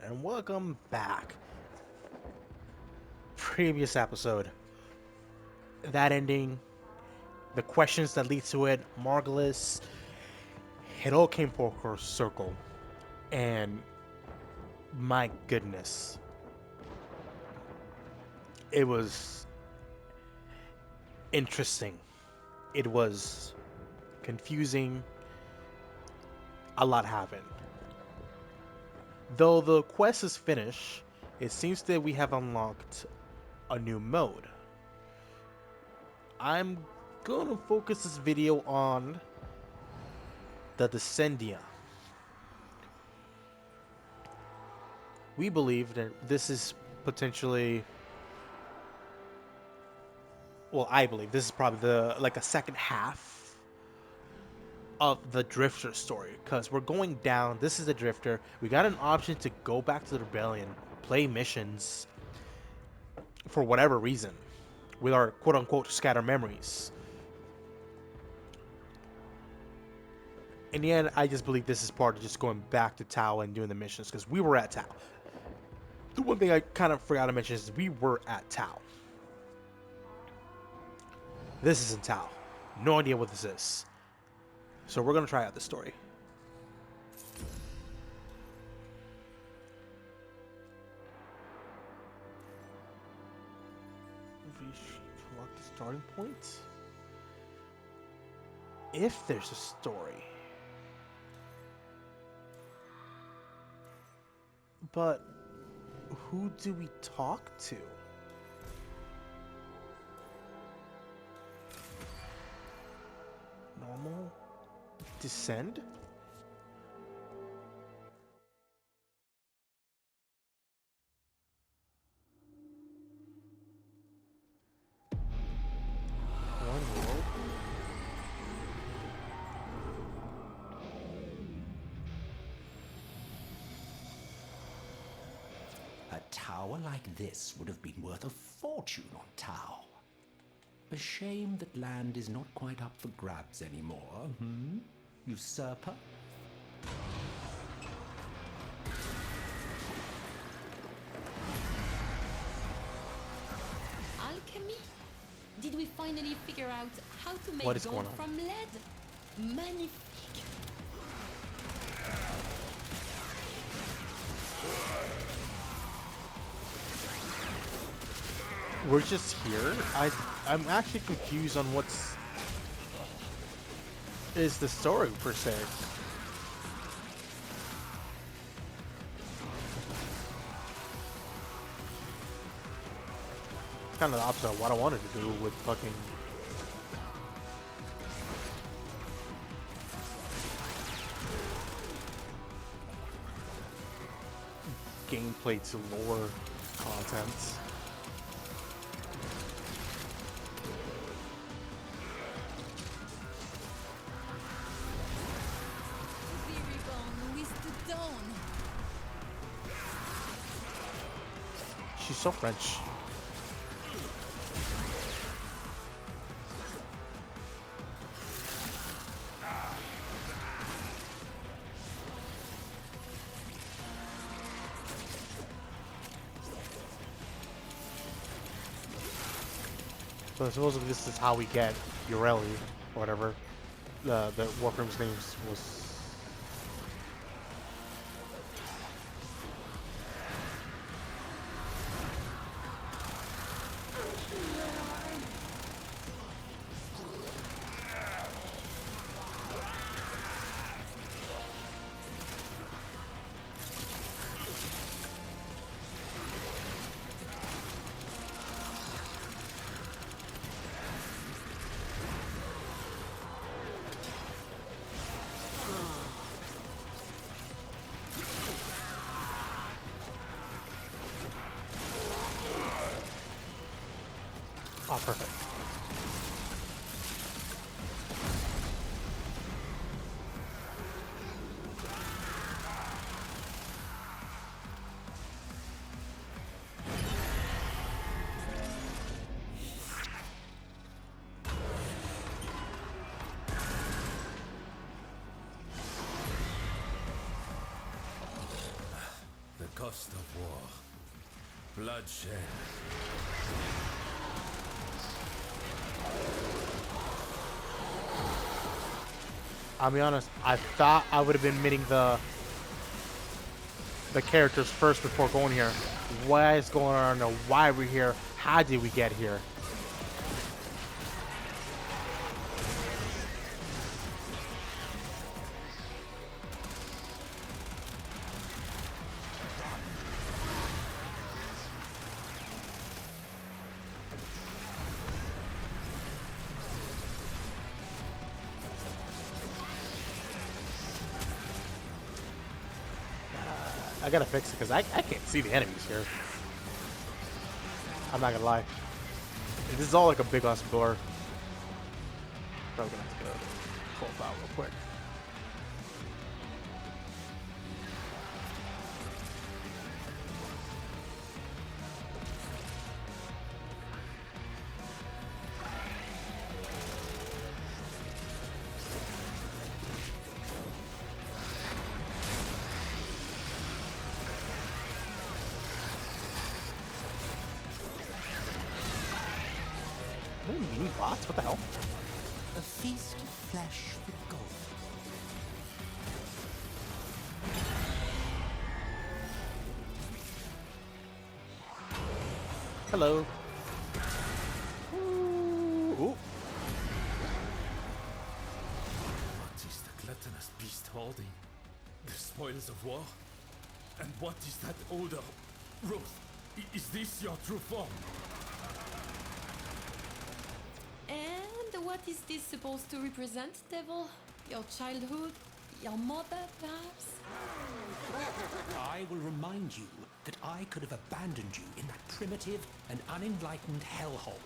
and welcome back. Previous episode, that ending, the questions that lead to it, Margulis, it all came full circle, and my goodness, it was interesting. It was confusing. A lot happened. Though the quest is finished, it seems that we have unlocked a new mode. I'm going to focus this video on the Descendia. We believe that this is potentially, well, I believe this is probably a second half of the Drifter story, because we're going down. This is the Drifter. We got an option to go back to the Rebellion, play missions for whatever reason, with our quote-unquote scatter memories. In the end, I just believe this is part of just going back to Tau and doing the missions, because we were at Tau. The one thing I kind of forgot to mention is we were at Tau. This isn't Tau. No idea what this is. So we're going to try out this story. We should unlock the starting point. If there's a story. But who do we talk to? Normal? Descend? One world? A tower like this would have been worth a fortune on Tau. A shame that land is not quite up for grabs anymore, usurper? Alchemy? Did we finally figure out how to make What is gold going on? from lead? Magnifique. We're just here. I'm actually confused on what's is the story per se. It's kind of the opposite of what I wanted to do with fucking gameplay to lore content. Viribon with the dawn. She's so French. So supposedly this is how we get Ureli, or whatever the Warframe's name was. Oh, perfect. cost of war. Bloodshed. I'll be honest, I thought I would have been meeting the characters first before going here. What is going on? Why are we here? How did we get here? I gotta fix it because I can't see the enemies here. I'm not gonna lie. This is all like a big ass blur. Probably gonna have to go to profile real quick. Mini bots? What the hell? A feast of flesh for gold. Hello. Ooh. What is the gluttonous beast holding? The spoils of war? And what is that odor? Ruth, is this your true form? And what is this supposed to represent, Devil? Your childhood? Your mother, perhaps? I will remind you that I could have abandoned you in that primitive and unenlightened hellhole.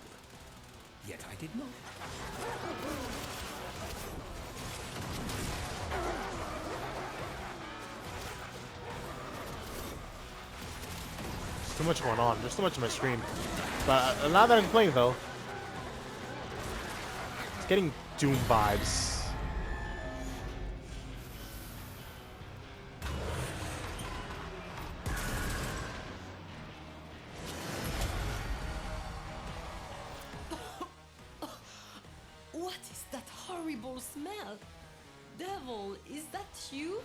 Yet I did not. There's too much going on. There's too much on my screen. But now that I'm playing though, it's getting Doom vibes. What is that horrible smell? Devil, is that you?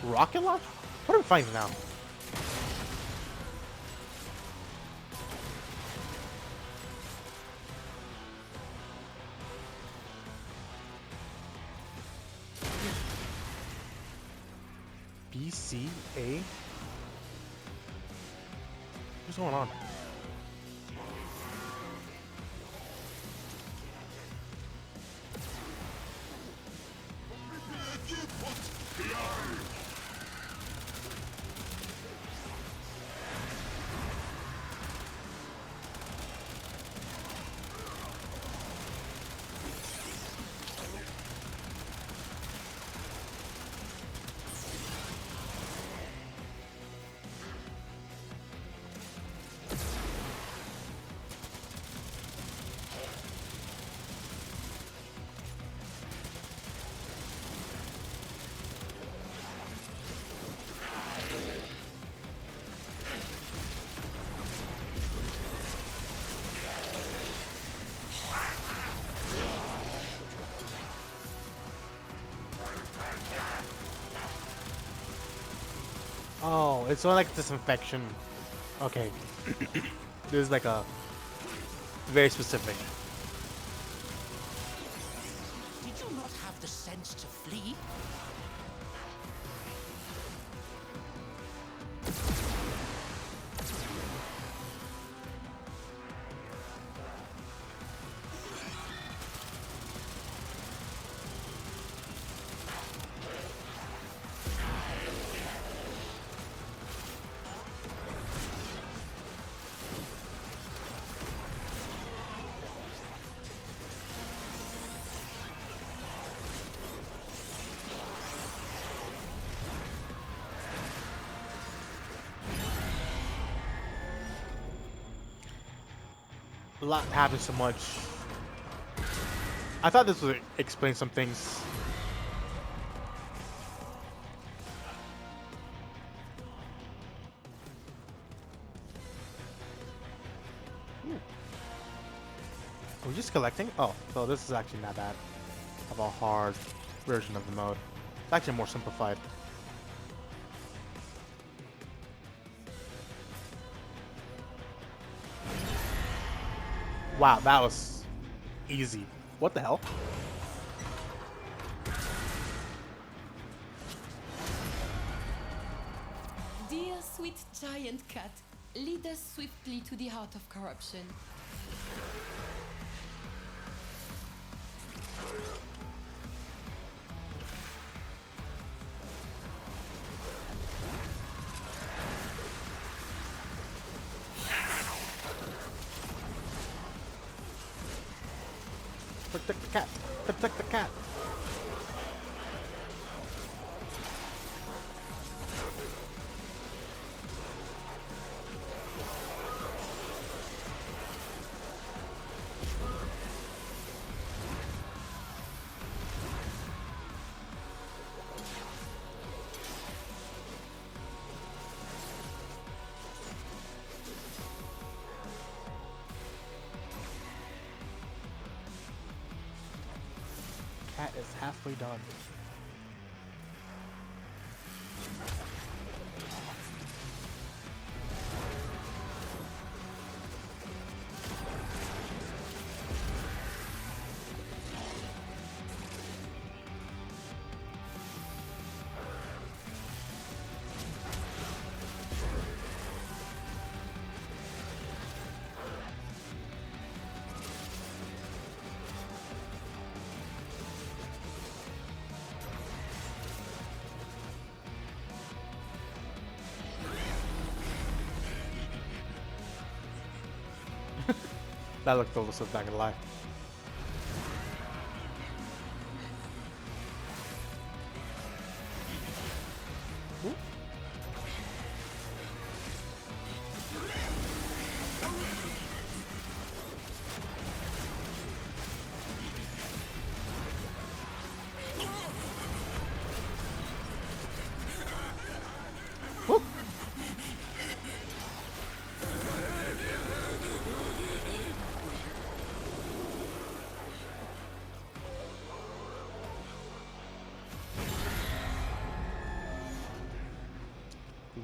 Rocket launch? What are we fighting now? BCA? What's going on? Oh, it's not like disinfection. Okay. This is like a very specific. Did you not have the sense to flee? A lot happens so much. I thought this would explain some things. we just collecting? Oh, so this is actually not that of a hard version of the mode. It's actually more simplified. Wow, that was easy. What the hell? Dear sweet giant cat, lead us swiftly to the heart of corruption. Protect the cat. Protect the cat. Cat is halfway done. That looked delicious, not gonna lie. Ooh. Woo.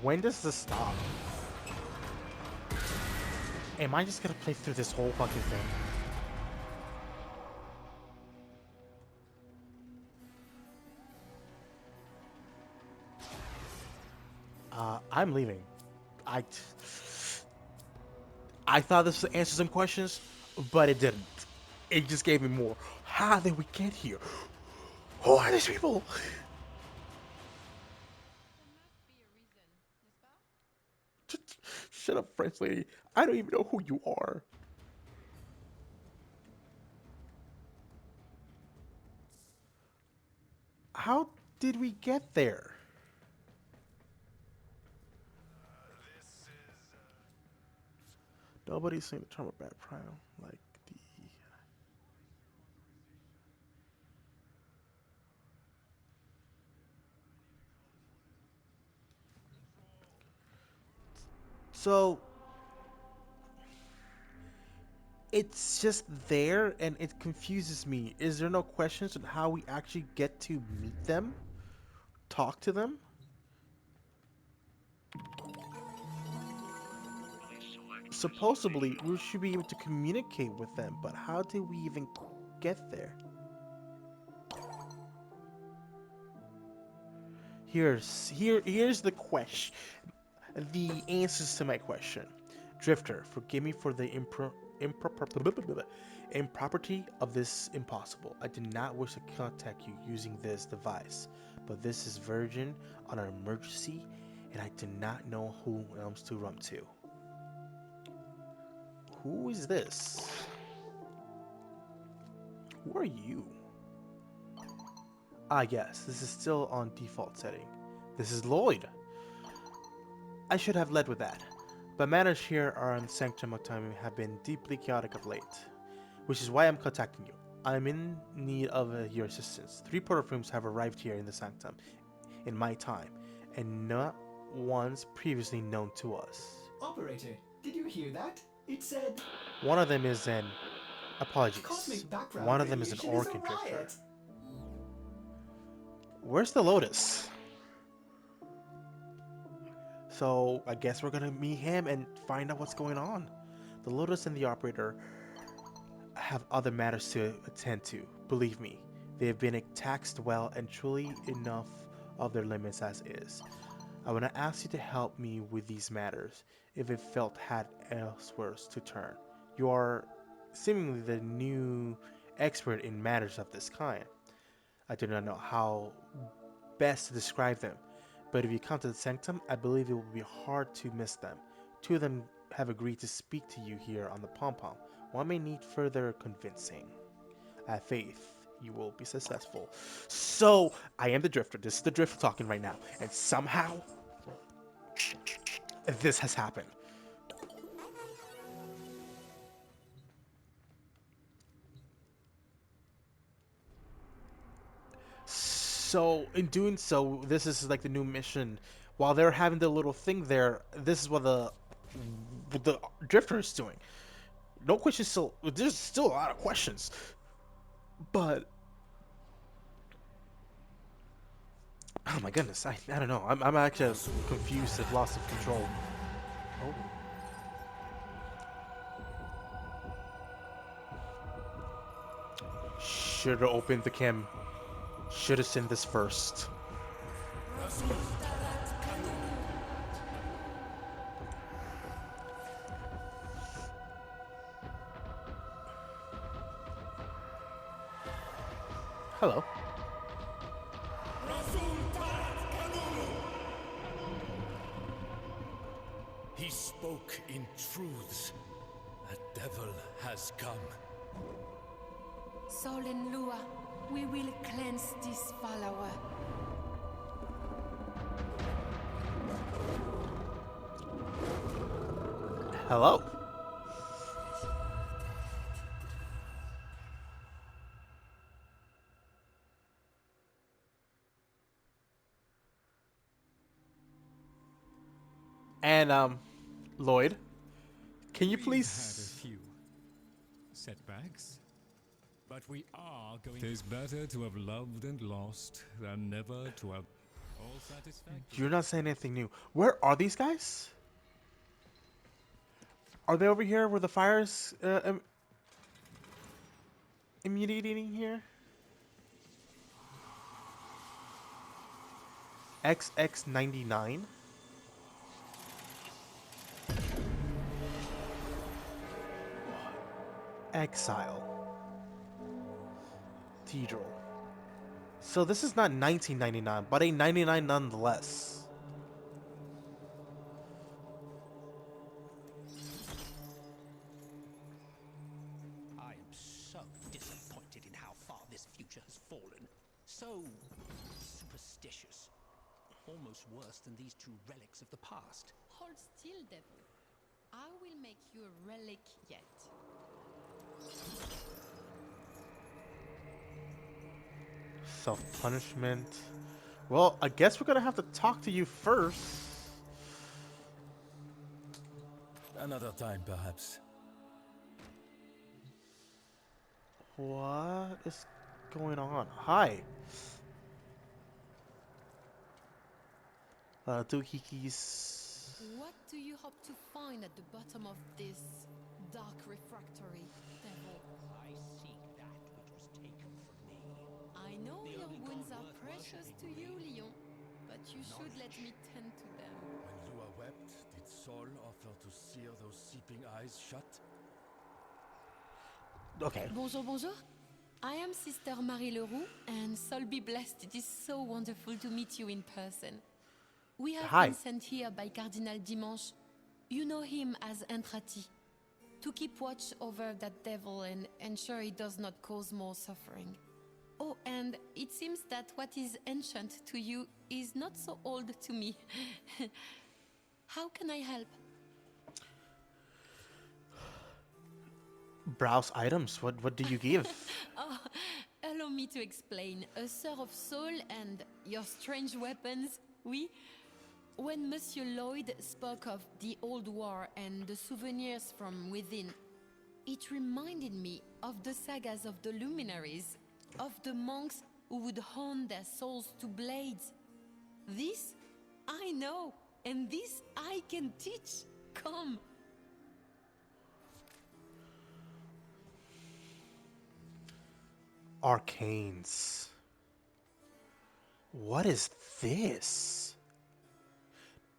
When does this stop? Am I just gonna play through this whole fucking thing? I'm leaving. I I thought this would answer some questions, but it didn't. It just gave me more. How did we get here? Who are these people? Shut up, French lady. I don't even know who you are. How did we get there? Nobody's saying the term of bad prime like the. So it's just there and it confuses me. Is there no questions on how we actually get to meet them? Talk to them? Supposedly, we should be able to communicate with them, but how did we even get there? Here's the question, the answers to my question. Drifter, forgive me for the impropriety of this impossible. I did not wish to contact you using this device, but this is Virgin on an emergency, and I do not know who else to run to. Who is this? Who are you? Ah, yes, this is still on default setting. This is Lloyd. I should have led with that. But matters here are on Sanctum of Time have been deeply chaotic of late, which is why I'm contacting you. I'm in need of your assistance. 3 proto-frames have arrived here in the Sanctum in my time, and not once previously known to us. Operator, did you hear that? It said... One of them is an Apologies. Cosmic background One of them is an radiation is a Orchid Drifter. riot. Where's the Lotus? So I guess we're gonna meet him and find out what's going on. The Lotus and the Operator have other matters to attend to. Believe me, they have been taxed well and truly enough of their limits as is. I want to ask you to help me with these matters if it felt had elsewhere to turn. You are seemingly the new expert in matters of this kind. I do not know how best to describe them, but if you come to the sanctum, I believe it will be hard to miss them. Two of them have agreed to speak to you here on the pom-pom. One may need further convincing. I have faith you will be successful. So, I am the Drifter. This is the Drifter talking right now. And somehow, this has happened. So, in doing so, this is like the new mission. While they're having the little thing there, this is what the Drifter is doing. No questions still. There's still a lot of questions, but oh my goodness, I don't know. I'm actually confused and lost of control. Oh. Should have opened the cam. Should have seen this first. Hello. He spoke in truths. A devil has come. Sol and Lua, we will cleanse this follower. Hello. And Lloyd, can you We've please? had a few setbacks, but we are going. It is better to have loved and lost than never to have all satisfactory. You're not saying anything new. Where are these guys? Are they over here where the fire's emanating here? XX99? Exile. Cathedral. So this is not 1999, but a 99 nonetheless. I am so disappointed in how far this future has fallen. So superstitious. Almost worse than these two relics of the past. Hold still, devil. I will make you a relic yet. Self-punishment. Well, I guess we're gonna have to talk to you first. Another time, perhaps. What is going on? Hi. Doohickeys. What do you hope to find at the bottom of this dark refractory, devil? I seek that which was taken from me. I know The your only wounds god are worth precious to worshipping you, for me. Leon, but you should let me tend to them. When Lua wept, did Sol offer to sear those seeping eyes shut? Okay. Bonjour, bonjour. I am Sister Marie Leroux, and Sol be blessed. It is so wonderful to meet you in person. We have Hi. been sent here by Cardinal Dimanche. You know him as Entrati, to keep watch over that devil and ensure he does not cause more suffering. Oh, and it seems that what is ancient to you is not so old to me. How can I help? Browse items. What do you give? Oh, allow me to explain. A sir of soul and your strange weapons, oui? When Monsieur Lloyd spoke of the old war and the souvenirs from within, It reminded me of the sagas of the luminaries, of the monks who would hone their souls to blades. This I know, and this I can teach. Come. Arcanes. What is this?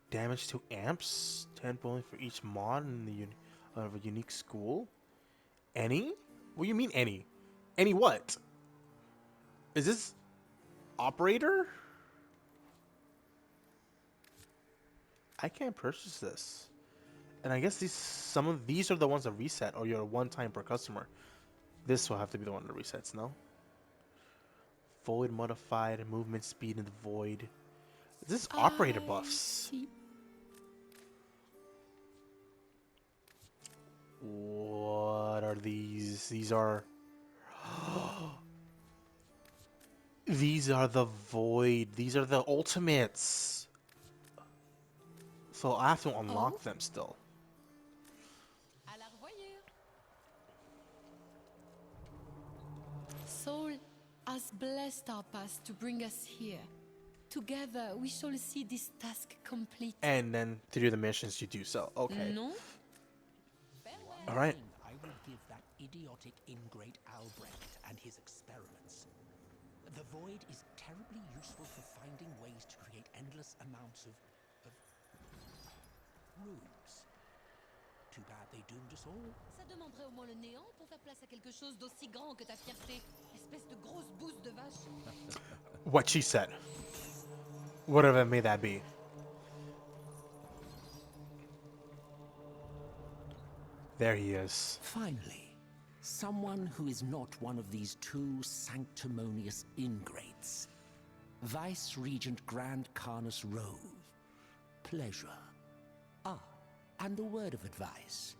Damage to amps, 10 bonus for each mod in the of a unique school. Any? What do you mean any? Any what? Is this operator? I can't purchase this. And I guess some of these are the ones that reset, or you're one time per customer. This will have to be the one that resets, no? Void modified movement speed in the void. This is operator I buffs. see. What are these? These are these are the void. These are the ultimates. So I have to unlock Oh? them still. À la revoyure. Soul has blessed our path to bring us here. Together we shall see this task complete. And then to do the missions, you do so. Okay. Non? All right. I will give that idiotic ingrate Albrecht and his experiments. The void is terribly useful for finding ways to create endless amounts of rooms. Too bad they doomed us all. Ça demanderait au moins le néant pour faire place à quelque chose d'aussi grand que ta fierté. Espèce de grosse bouse de vache. What she said. Whatever may that be. There he is. Finally, someone who is not one of these two sanctimonious ingrates. Vice Regent Grand Carnus Rove. Pleasure. Ah, and a word of advice.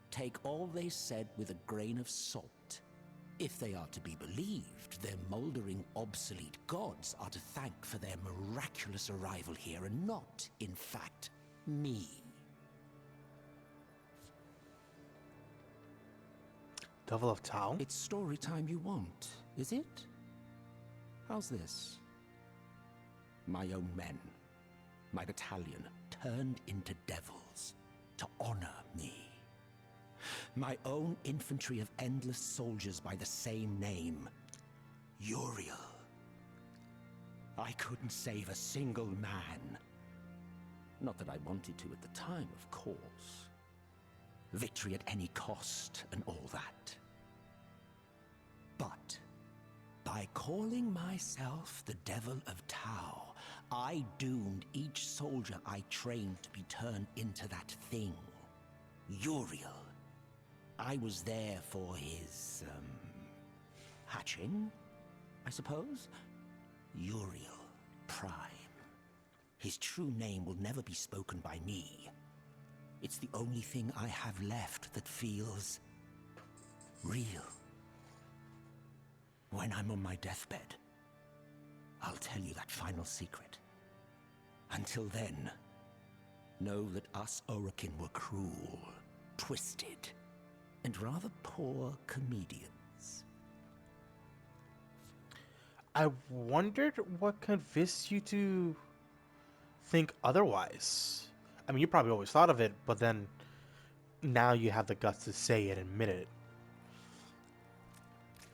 Take all they said with a grain of salt. If they are to be believed, their mouldering obsolete gods are to thank for their miraculous arrival here, and not, in fact, me. Devil of Tau? It's story time you want, is it? How's this? My own men, my battalion, turned into devils to honor me. My own infantry of endless soldiers by the same name, Uriel. I couldn't save a single man. Not that I wanted to at the time, of course. Victory at any cost and all that. But by calling myself the Devil of Tau, I doomed each soldier I trained to be turned into that thing, Uriel. I was there for his, hatching, I suppose? Uriel Prime. His true name will never be spoken by me. It's the only thing I have left that feels real. When I'm on my deathbed, I'll tell you that final secret. Until then, know that us Orokin were cruel, twisted, and rather poor comedians. I wondered what convinced you to think otherwise. I mean, you probably always thought of it, but then now you have the guts to say it and admit it.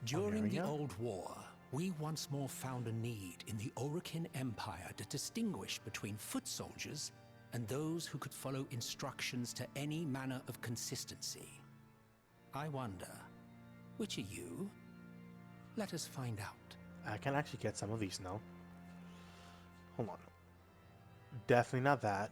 During the Valeria? Old War, we once more found a need in the Orokin Empire to distinguish between foot soldiers and those who could follow instructions to any manner of consistency. I wonder, which are you? Let us find out. I can actually get some of these now. Hold on. Definitely not that.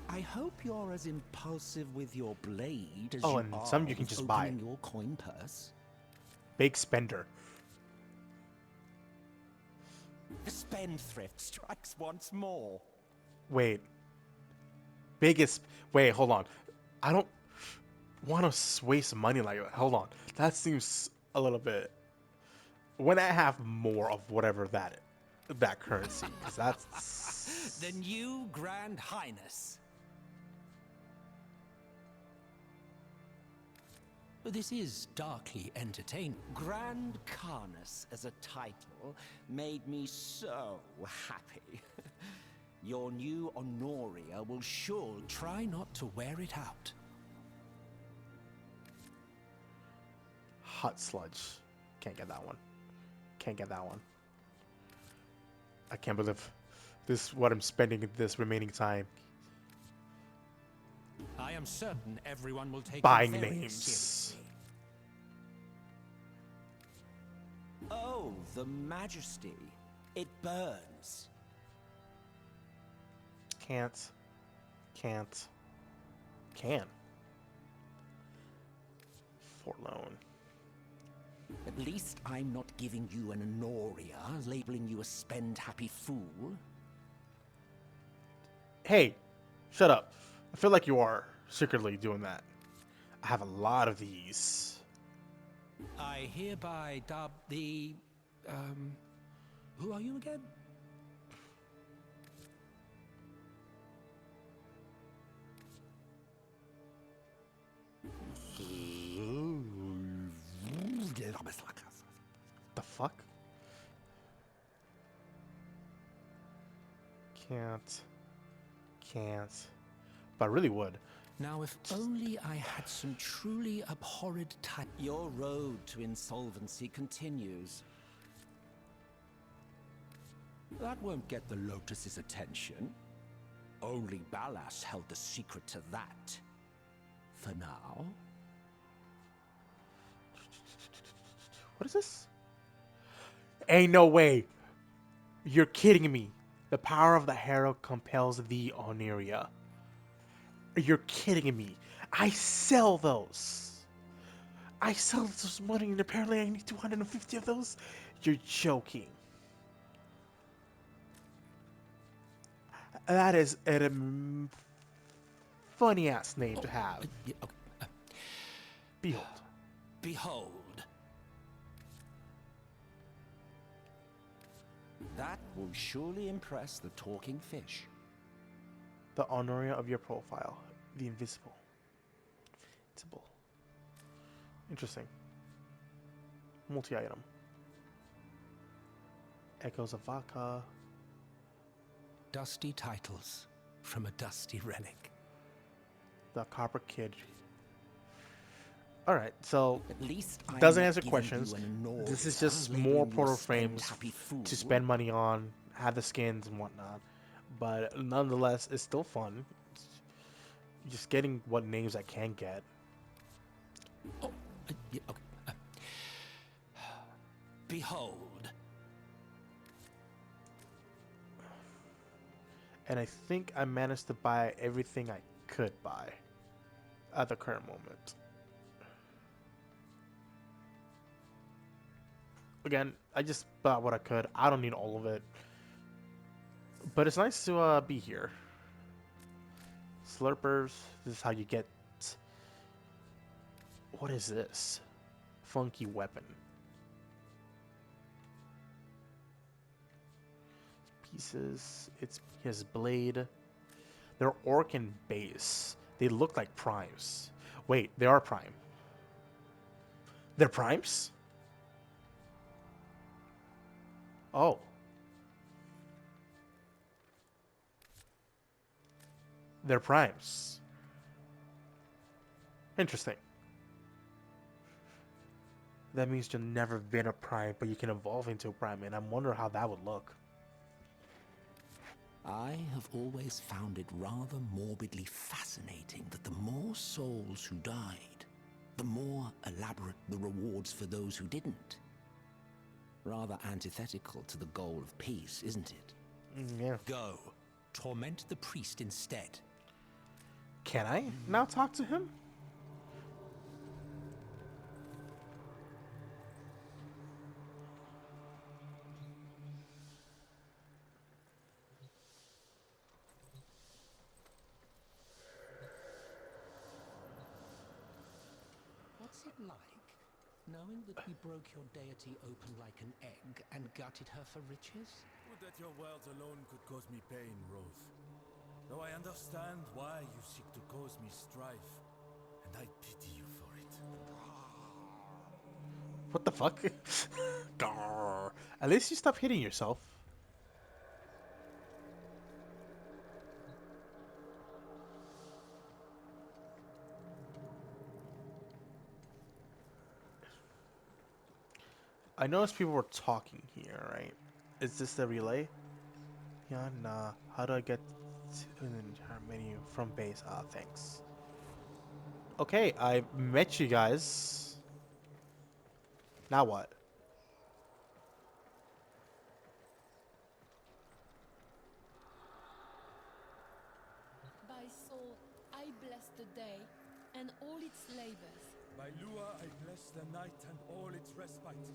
I hope you're as impulsive with your blade as Oh, you and are some you can with just buy. opening your coin purse. Big spender. The spendthrift strikes once more. Wait. Biggest. Wait, hold on. I don't want to waste money like that. Hold on. That seems a little bit. when I have more of whatever that currency, because that's The new Grand Highness. This is darkly entertaining. Grand Carnus as a title made me so happy. Your new Honoria will sure try not to wear it out. hot sludge. Can't get that one. Can't get that one. I can't believe this is what I'm spending this remaining time I am certain everyone will take buying it very names. seriously. Oh, the Majesty. It burns. Can't. Can. Forlorn. At least I'm not giving you an Honoria, labeling you a spend-happy fool. Hey, shut up. I feel like you are secretly doing that. I have a lot of these. I hereby dub the... Who are you again? The fuck? Can't. But I really would. Now, if only I had some truly abhorred type. Your road to insolvency continues. That won't get the Lotus's attention. Only Ballas held the secret to that. For now. What is this? Ain't no way. You're kidding me. The power of the Herald compels the Oneria. You're kidding me. I sell those. I sell those money and apparently I need 250 of those? You're joking. That is a funny ass name to have. Behold. Behold. That will surely impress the talking fish. The Honoria of your profile. The invisible. Invisible. Interesting. Multi-item. Echoes of Vaka. Dusty titles from a dusty relic. The Copper Kid. Alright, so At least doesn't answer questions. This is just more portal frames to spend money on, have the skins and whatnot. But nonetheless, it's still fun. Just getting what names I can get. Behold. And I think I managed to buy everything I could buy at the current moment. Again, I just bought what I could. I don't need all of it. But it's nice to be here. Slurpers. This is how you get... What is this? Funky weapon. Pieces. It's his blade. They're Orcan base. They look like primes. Wait, they are prime. They're primes? Oh. They're primes. Interesting. That means you've never been a prime, but you can evolve into a prime, and I'm wondering how that would look. I have always found it rather morbidly fascinating that the more souls who died, the more elaborate the rewards for those who didn't. Rather antithetical to the goal of peace, isn't it? Yeah. Go. Torment the priest instead. Can I now talk to him? What's it like? Knowing that we broke your deity open like an egg and gutted her for riches? Would that your words alone could cause me pain, Roth. Though I understand why you seek to cause me strife, and I pity you for it. What the fuck? Grrr. At least you stop hitting yourself. I noticed people were talking here, right? Is this the relay? Yeah, nah. How do I get to the entire menu from base? Ah, thanks. Okay, I met you guys. Now what? By soul, I bless the day and all its labors. By Lua I bless the night and all its respite.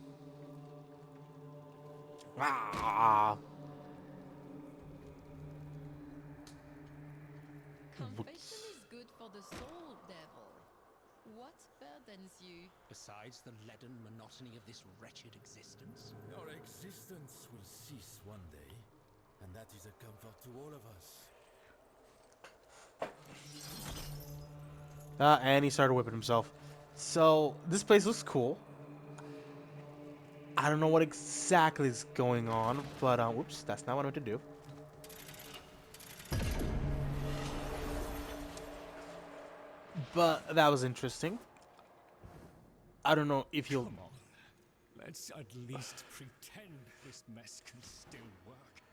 Ah! Confession is good for the soul, devil. What burdens you? Besides the leaden monotony of this wretched existence? Your existence will cease one day, and that is a comfort to all of us. And he started whipping himself. So, this place looks cool. I don't know what exactly is going on, but, whoops, that's not what I meant to do. But that was interesting. I don't know if you'll... Come on. Let's at least pretend this mess can still work.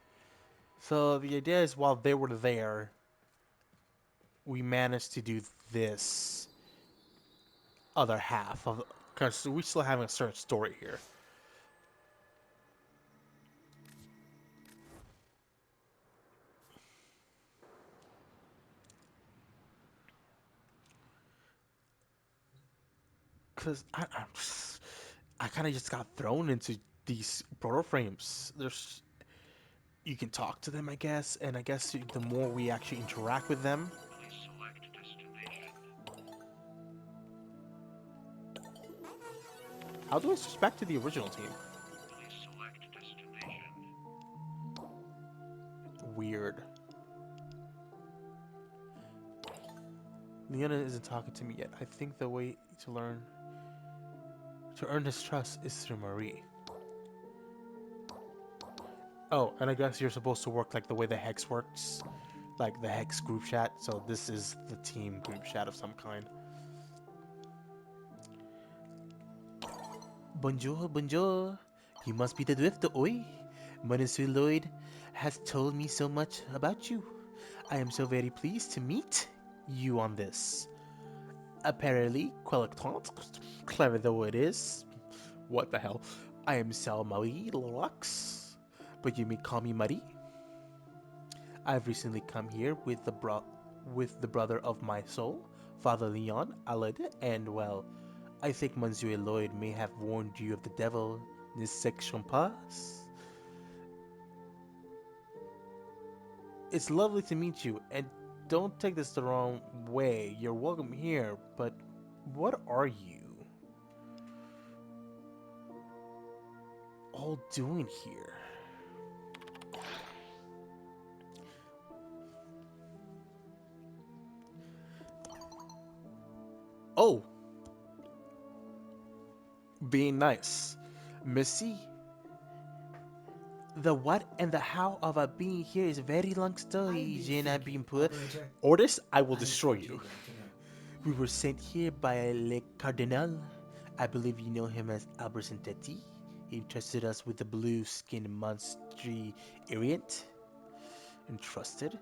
So, the idea is while they were there, we managed to do this other half of... Because we still have a certain story here. Because I kind of just got thrown into these proto frames. There's... You can talk to them, I guess, and I guess the more we actually interact with them... How do I suspect to the original team? Weird. Leona isn't talking to me yet. I think the way to earn his trust is through Marie. Oh, and I guess you're supposed to work like the way the Hex works. Like the Hex group chat. So this is the team group chat of some kind. Bonjour, bonjour. You must be the Drifter, oi. Monsieur Lloyd has told me so much about you. I am so very pleased to meet you on this. Apparently, Quellectant, clever though it is. What the hell? I am Sal Marie Lux, but you may call me Marie. I've recently come here with the brother of my soul, Father Leon Aled, and well, I think Monsieur Lloyd may have warned you of the devil, ne section pas. It's lovely to meet you, and don't take this the wrong way. You're welcome here, but what are you all doing here? Oh, being nice. Missy, the what and the how of our being here is a very long story. Je n'ai bien put. Orders, I will destroy you. We were sent here by Le Cardinal. I believe you know him as Albert Santetti. He trusted us with the blue-skinned monstrosity Orient. Entrusted?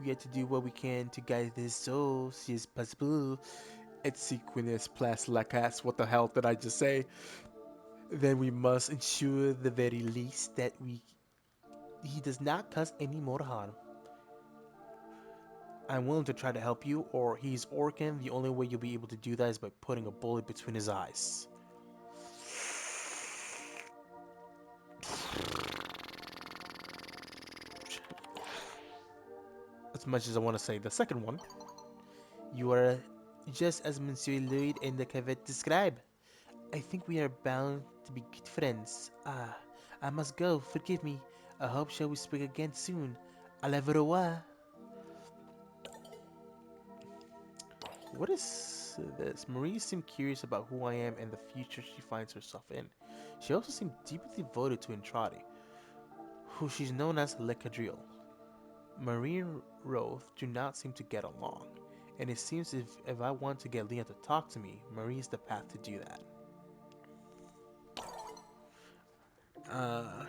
We have to do what we can to guide this soul, si es possible. Et si quines place la casse, what the hell did I just say? Then we must ensure the very least that he does not cause any more harm. I'm willing to try to help you, or he's Orcan. The only way you'll be able to do that is by putting a bullet between his eyes. as much as I want to say the second one, you are just as Monsieur Lloyd and the Cavett describe. I think we are bound to be good friends. Ah, I must go. Forgive me. I hope shall we speak again soon. Au revoir. What is this? Marie seemed curious about who I am and the future she finds herself in. She also seemed deeply devoted to Entrati, who she's known as Le Cadrille. Marie and Roth do not seem to get along, and it seems if I want to get Leon to talk to me, Marie is the path to do that.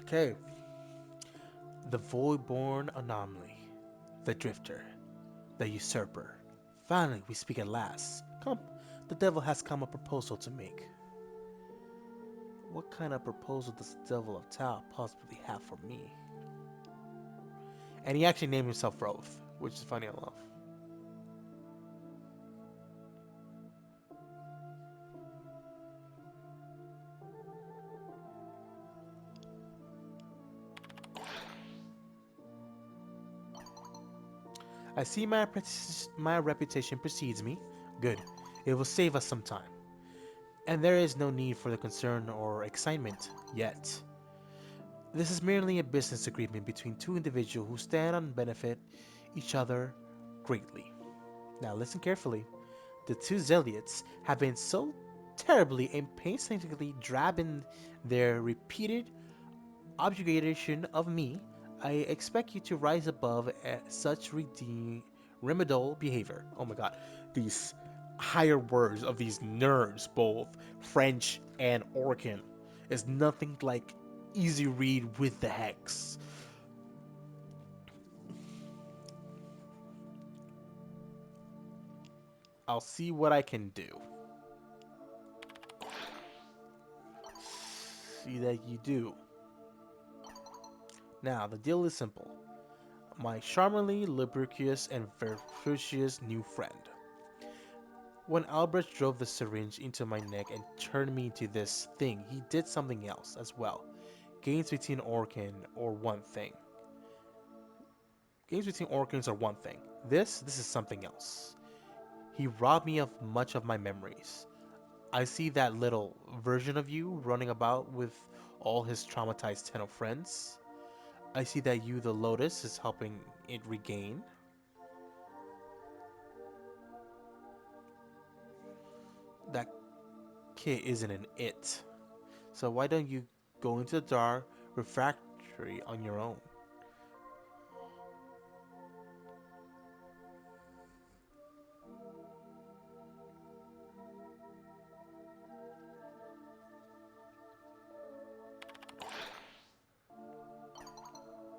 Okay. The Void-born Anomaly. The Drifter. The Usurper. Finally, we speak at last. Come, the devil has come a proposal to make. What kind of proposal does the devil of Tao possibly have for me? And he actually named himself Roth, which is funny enough. I see my reputation precedes me. Good. It will save us some time. And there is no need for the concern or excitement yet. This is merely a business agreement between two individuals who stand to benefit each other greatly. Now listen carefully. The two zealots have been so terribly and painstakingly drab in their repeated objurgation of me, I expect you to rise above such remedial behavior. Oh my god, these higher words of these nerds, both French and Orcan, is nothing like easy read with the hex. I'll see what I can do. See that you do. Now, the deal is simple. My charmingly lubricous and virtuous new friend. When Albrecht drove the syringe into my neck and turned me into this thing, he did something else as well. Games between Orcan or one thing. Games between Orcans are one thing. This is something else. He robbed me of much of my memories. I see that little version of you running about with all his traumatized ten of friends. I see that you, the Lotus, is helping it regain. That kid isn't an it. So why don't you go into the dark refractory on your own?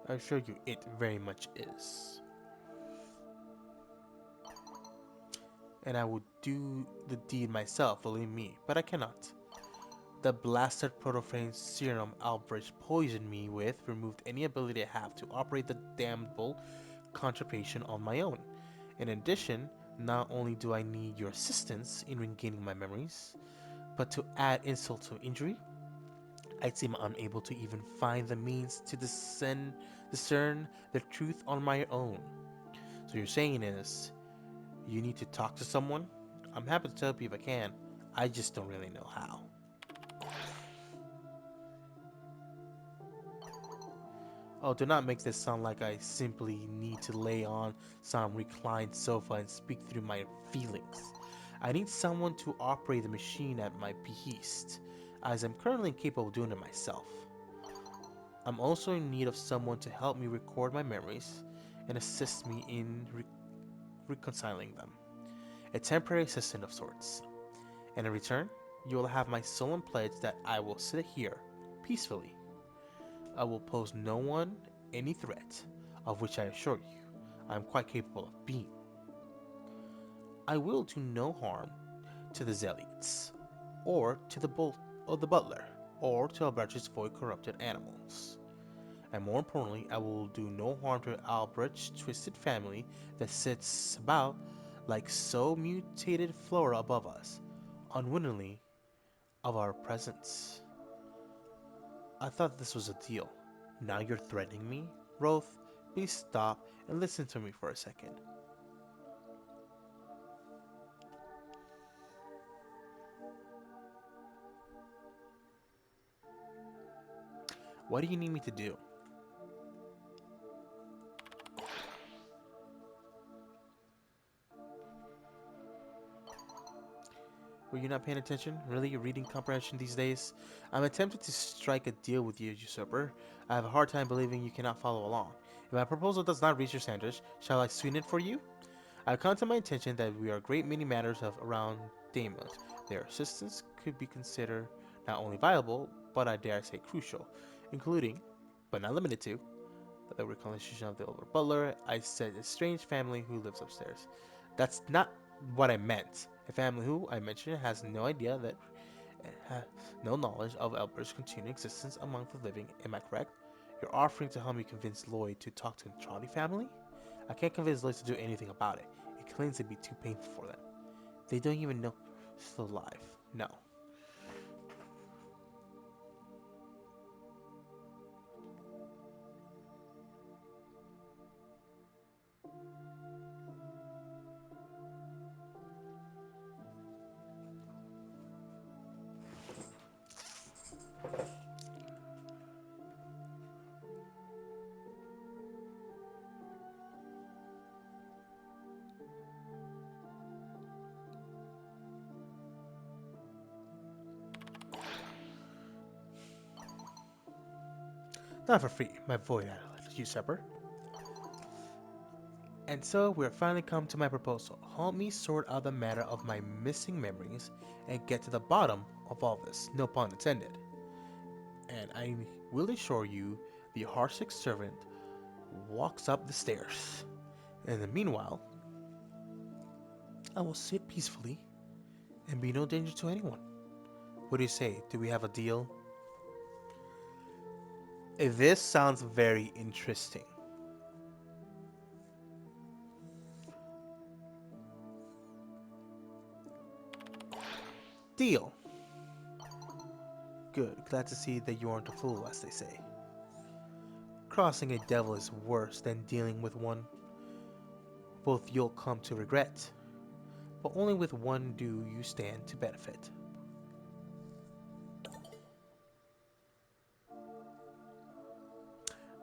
I assure you it very much is. And I would do the deed myself, believe me, but I cannot. The blasted protoframe serum Albrecht poisoned me with removed any ability I have to operate the damnable contraption on my own. In addition, not only do I need your assistance in regaining my memories, but to add insult to injury, I seem unable to even find the means to discern the truth on my own. So you're saying is, you need to talk to someone? I'm happy to help you if I can. I just don't really know how. Oh, do not make this sound like I simply need to lay on some reclined sofa and speak through my feelings. I need someone to operate the machine at my behest, as I'm currently incapable of doing it myself. I'm also in need of someone to help me record my memories and assist me in reconciling them. A temporary assistant of sorts. And in return, you will have my solemn pledge that I will sit here peacefully. I will pose no one any threat, of which I assure you I am quite capable of being. I will do no harm to the zealots, or to the butler, or to Albrecht's void corrupted animals. And more importantly, I will do no harm to Albrecht's twisted family that sits about like so mutated flora above us, unwittingly of our presence. I thought this was a deal. Now you're threatening me, Roth? Please stop and listen to me for a second. What do you need me to do? Were you not paying attention? Really? Reading comprehension these days? I'm attempting to strike a deal with you, usurper. I have a hard time believing you cannot follow along. If my proposal does not reach your standards, shall I sweeten it for you? I have come to my attention that we are a great many matters of around Deimos. Their assistance could be considered not only viable, but I dare say crucial, including, but not limited to, the reconstitution of the older butler. I said a strange family who lives upstairs. That's not what I meant. A family who, I mentioned, has no idea that, uh, no knowledge of Albert's continuing existence among the living. Am I correct? You're offering to help me convince Lloyd to talk to the Charlie family? I can't convince Lloyd to do anything about it. It claims to be too painful for them. They don't even know he's still alive. No. Not for free, my void usurper. And so we're finally come to my proposal. Help me sort out the matter of my missing memories and get to the bottom of all this, no pun intended. And I will assure you, the Harsic servant walks up the stairs. In the meanwhile, I will sit peacefully and be no danger to anyone. What do you say? Do we have a deal? This sounds very interesting. Deal. Good. Glad to see that you aren't a fool, as they say. Crossing a devil is worse than dealing with one. Both you'll come to regret, but only with one do you stand to benefit.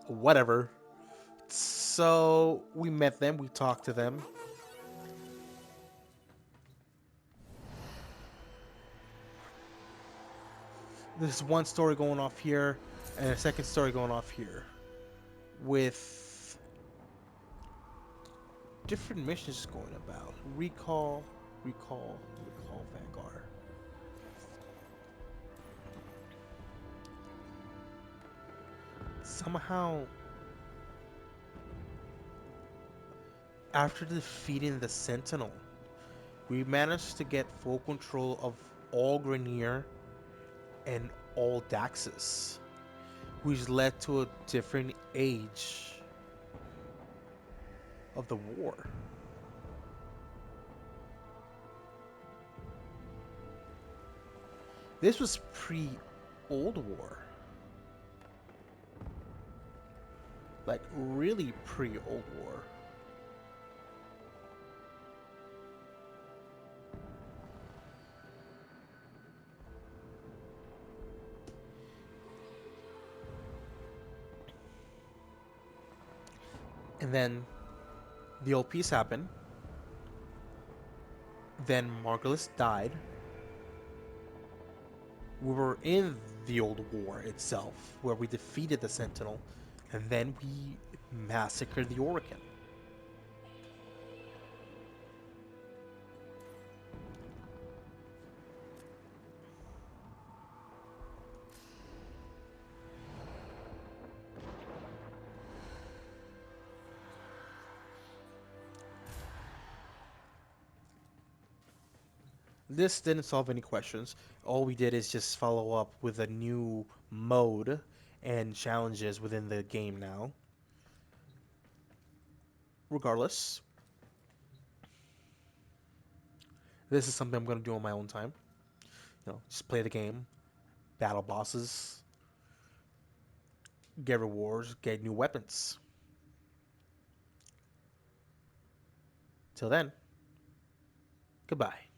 Whatever. So we met them, we talked to them. There's one story going off here and a second story going off here with different missions going about. Recall Vanguard. Somehow, after defeating the Sentinel, we managed to get full control of all Grenier and all Daxus, which led to a different age of the war. This was pre-Old War. Like, really pre-Old War. And then the old peace happened. Then Margulis died. We were in the old war itself, where we defeated the Sentinel, and then we massacred the Orokin. This didn't solve any questions. All we did is just follow up with a new mode and challenges within the game now. Regardless, this is something I'm going to do on my own time. Just play the game, battle bosses, get rewards, get new weapons. Till then, goodbye.